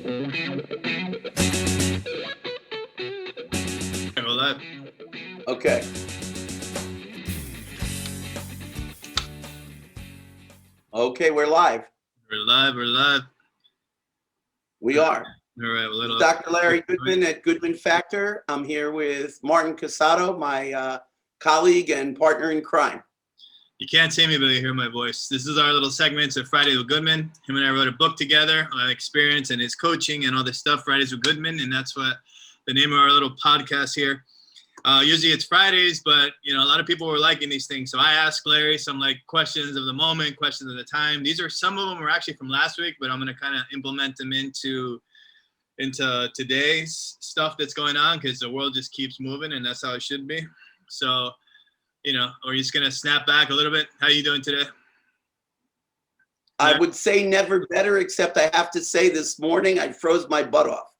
Hold up. Okay. Okay, we're live. We're live. We're live. We are. All right. Little Dr. Larry Goodman at Goodman Factor. I'm here with Martin Casado, my colleague and partner in crime. You can't see me, but you hear my voice. This is our little segments of Fridays with Goodman. Him and I wrote a book together on experience and his coaching and all this stuff, Fridays with Goodman, and that's what the name of our little podcast here. Usually it's Fridays, but a lot of people were liking these things. So I asked Larry some questions of the moment, questions of the time. These are some of them are actually from last week, but I'm going to kind of implement them into today's stuff that's going on because the world just keeps moving and that's how it should be. So, we're just going to snap back a little bit. How are you doing today? I would say never better, except I have to say this morning I froze my butt off.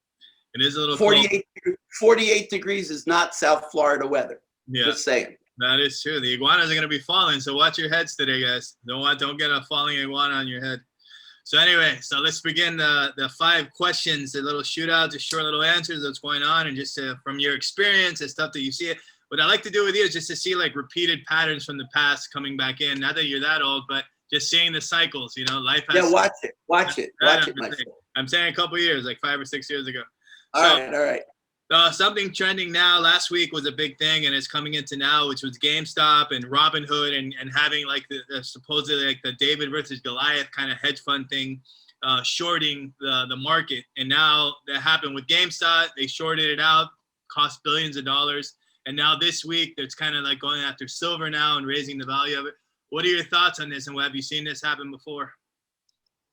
It is a little 48 degrees is not South Florida weather. Yeah. Just saying. That is true. The iguanas are going to be falling, so watch your heads today, guys. Don't get a falling iguana on your head. So anyway, let's begin the 5 questions, a little shootout, just short little answers of what's going on, and just from your experience and stuff that you see. What I like to do with you is just to see repeated patterns from the past coming back in. Not that you're that old, but just seeing the cycles. Life has. Yeah, watch it. I'm saying a couple years, 5 or 6 years ago. All right. Something trending now. Last week was a big thing, and it's coming into now, which was GameStop and Robinhood, and having the supposedly the David versus Goliath kind of hedge fund thing, shorting the market. And now that happened with GameStop. They shorted it out, cost billions of dollars. And now this week, it's kind of going after silver now and raising the value of it. What are your thoughts on this, and have you seen this happen before?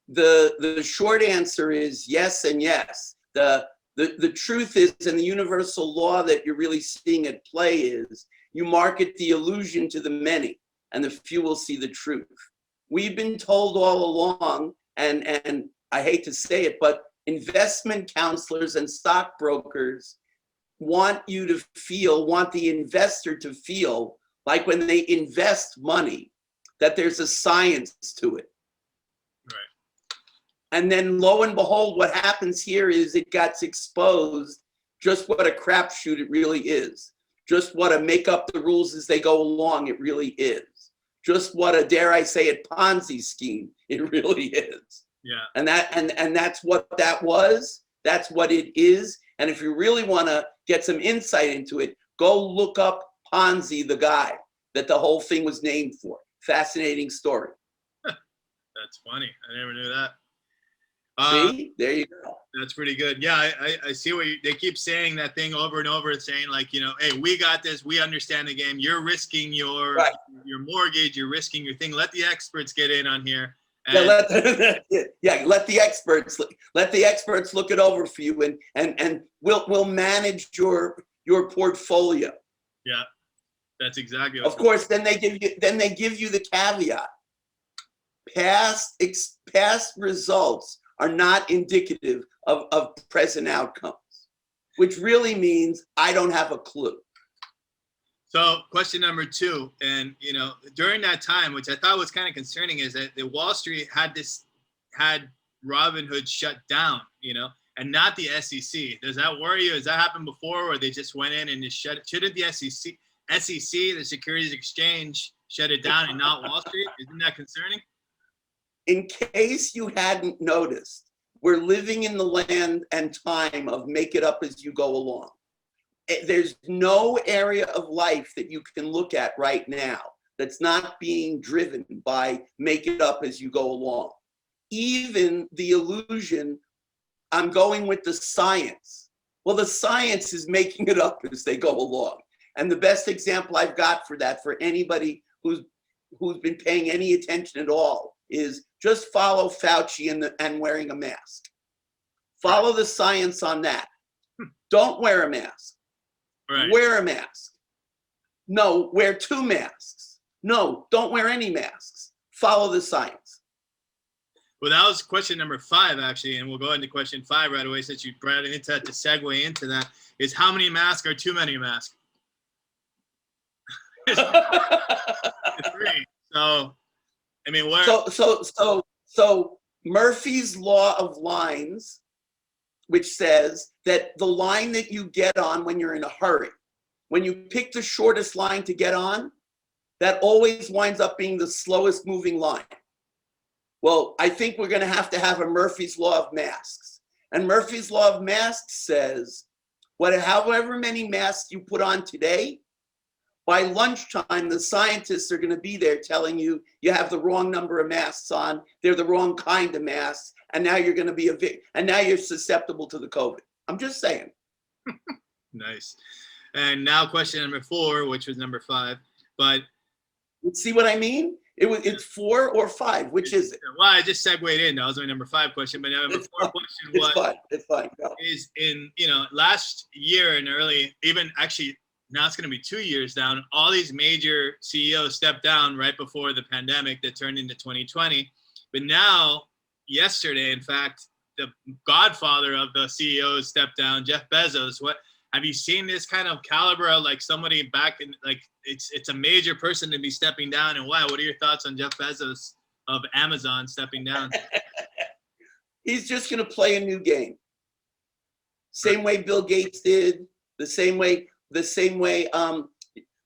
The short answer is yes and yes. The truth is, and the universal law that you're really seeing at play is, you market the illusion to the many, and the few will see the truth. We've been told all along, and I hate to say it, but investment counselors and stockbrokers want the investor to feel like when they invest money, that there's a science to it. And then lo and behold, what happens here is it gets exposed just what a crapshoot it really is. Just what a make up the rules as they go along it really is. Just what a, dare I say it, Ponzi scheme it really is. Yeah. And that's what that was. That's what it is. And if you really want to get some insight into it, go look up Ponzi, the guy that the whole thing was named for. Fascinating story. That's funny. I never knew that. See, there you go. That's pretty good. Yeah, I see what they keep saying that thing over and over, saying hey, we got this. We understand the game. You're risking your mortgage. You're risking your thing. Let the experts get in on here. And let the experts look it over for you, and we'll manage your portfolio. Yeah, that's exactly. Of course, then they give you the caveat. Past results are not indicative of present outcomes, which really means I don't have a clue. So question number 2, and during that time, which I thought was kind of concerning, is that the Wallstreet had Robinhood shut down, and not the SEC. Does that worry you? Has that happened before, or they just went in and just shut it? Shouldn't the SEC, the Securities Exchange, shut it down and not Wall Street? Isn't that concerning? In case you hadn't noticed, we're living in the land and time of make it up as you go along. There's no area of life that you can look at right now that's not being driven by make it up as you go along. Even the illusion, I'm going with the science. Well, the science is making it up as they go along. And the best example I've got for that, for anybody who's been paying any attention at all, is just follow Fauci and wearing a mask. Follow the science on that. Don't wear a mask. Right. Wear a mask. No, wear 2 masks. No, don't wear any masks. Follow the science. Well, that was question number 5, actually, and we'll go into question 5 right away since you brought it into that to segue into that, is how many masks are too many masks? It's 3. So, I mean, what? So Murphy's law of lines which says that the line that you get on when you're in a hurry, when you pick the shortest line to get on, that always winds up being the slowest moving line. Well, I think we're going to have a Murphy's Law of Masks. And Murphy's Law of Masks says, however many masks you put on today, by lunchtime, the scientists are going to be there telling you you have the wrong number of masks on, they're the wrong kind of masks, and now you're going to be and now you're susceptible to the COVID. I'm just saying. Nice. And now question number 4, which was number 5, but see what I mean? It's 4 or 5. Which is it? Well, I just segued in. That was my number 5 question, but number 4 question it's fine. Go. Is in last year and early, even actually now it's going to be 2 years down. All these major CEOs stepped down right before the pandemic that turned into 2020. But now, yesterday, in fact, the godfather of the CEOs stepped down, Jeff Bezos. What have you seen this kind of caliber of like somebody back in like it's a major person to be stepping down? And wow, what are your thoughts on Jeff Bezos of Amazon stepping down? He's just going to play a new game. Same way Bill Gates did. The same way.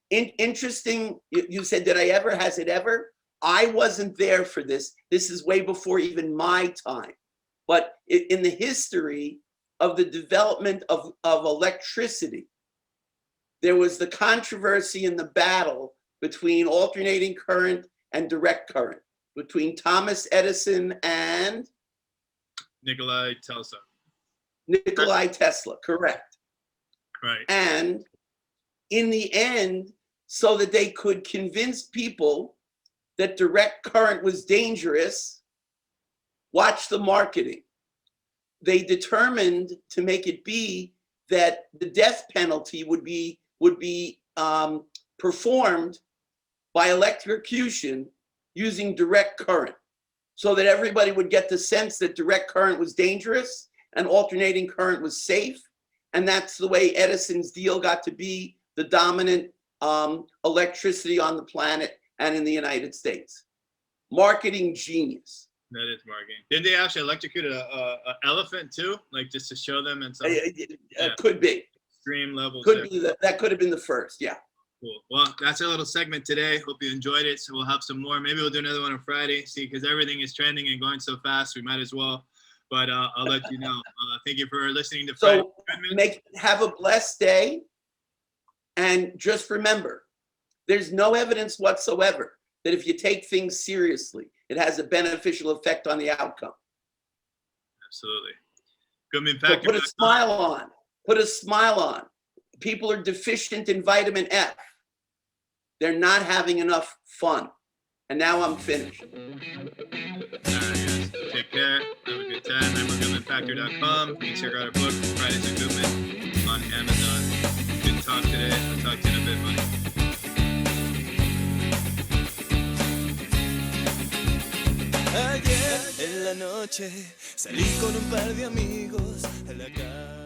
Interesting. You said, did I ever? Has it ever? I wasn't there for this. This is way before even my time. But in the history of the development of electricity, there was the controversy in the battle between alternating current and direct current, between Thomas Edison and Nikola Tesla. Nikola Tesla, correct. Right. And in the end, so that they could convince people that direct current was dangerous, watch the marketing. They determined to make it be that the death penalty would be performed by electrocution using direct current, so that everybody would get the sense that direct current was dangerous and alternating current was safe. And that's the way Edison's deal got to be the dominant electricity on the planet and in the United States. Marketing genius. That is marketing. Did they actually electrocute a elephant too, like just to show them and something? Could be. Extreme levels. Could be that could have been the first. Yeah. Cool. Well, that's our little segment today. Hope you enjoyed it. So we'll have some more. Maybe we'll do another one on Friday. See, because everything is trending and going so fast, we might as well. But I'll let you know. Thank you for listening to Friday. So have a blessed day. And just remember, there's no evidence whatsoever that if you take things seriously, it has a beneficial effect on the outcome. Absolutely. Goodman So put a smile on. Put a smile on. People are deficient in vitamin F. They're not having enough fun. And now I'm finished. Yes. Take care. Have a good time. Remember GoodmanFactor.com. You can check out our book, Fridays with Goodman, on Amazon. Good talk today. I'll talk to you in a bit, buddy. Ayer en la noche salí con un par de amigos a la calle.